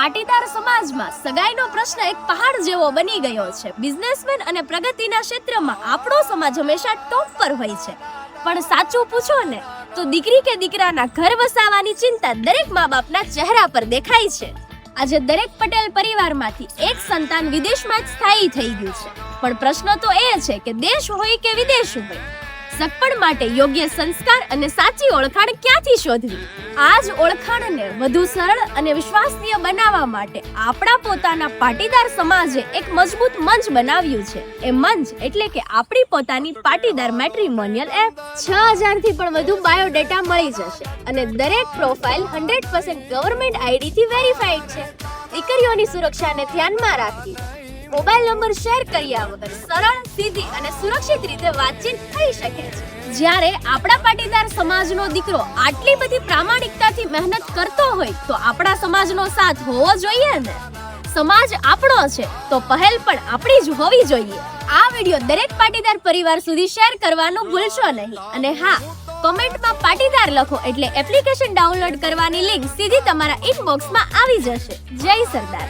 પાટીદાર સમાજમાં સગાઈનો પ્રશ્ન એક પહાડ જેવો બની ગયો છે. બિઝનેસમેન અને પ્રગતિના ક્ષેત્રમાં આપણો સમાજ હંમેશા ટોપ પર હોય છે. પણ સાચું પૂછો ને તો દીકરી કે દીકરાના ઘર વસાવવાની ચિંતા દરેક મા બાપના ચહેરા પર દેખાય છે. આજે દરેક પટેલ પરિવારમાંથી એક સંતાન વિદેશમાં જ સ્થાયી થઈ ગયું છે. પણ પ્રશ્ન તો એ છે કે દેશ હોય કે વિદેશ હોય, સગપણ માટે યોગ્ય સંસ્કાર અને સાચી ઓળખાણ ક્યાંથી શોધવી? આ જ ઓળખાણને વધુ સરળ અને વિશ્વસનીય બનાવવા માટે આપણા પોતાના પાટીદાર સમાજે એક મજબૂત મંચ બનાવ્યું છે. એ મંચ એટલે કે આપણી પોતાની પાટીદાર મેટ્રિમોનિયલ એપ. 6000 થી પણ વધુ બાયોડેટા મળી જશે અને દરેક પ્રોફાઇલ 100% ગવર્મેન્ટ આઈડી થી વેરીફાઈડ છે. દીકરીઓની સુરક્ષાને ધ્યાનમાં રાખી મોબાઈલ નંબર શેર કર્યા વગર સરળ, સીધી અને સુરક્ષિત રીતે વાતચીત થઈ શકે છે. જ્યારે આપણા પાટીદાર સમાજનો દીકરો આટલી બધી પ્રામાણિકતાથી મહેનત કરતો હોય તો આપણા સમાજનો સાથ હોવો જોઈએ ને. સમાજ આપણો છે તો પહેલ પણ આપણી જ હોવી જોઈએ. આ વિડિયો દરેક પાટીદાર પરિવાર સુધી શેર કરવાનું ભૂલશો નહીં. અને હા, કોમેન્ટમાં પાટીદાર લખો એટલે એપ્લિકેશન ડાઉનલોડ કરવાની લિંક સીધી તમારા ઇનબોક્સમાં આવી જશે. જય સરદાર.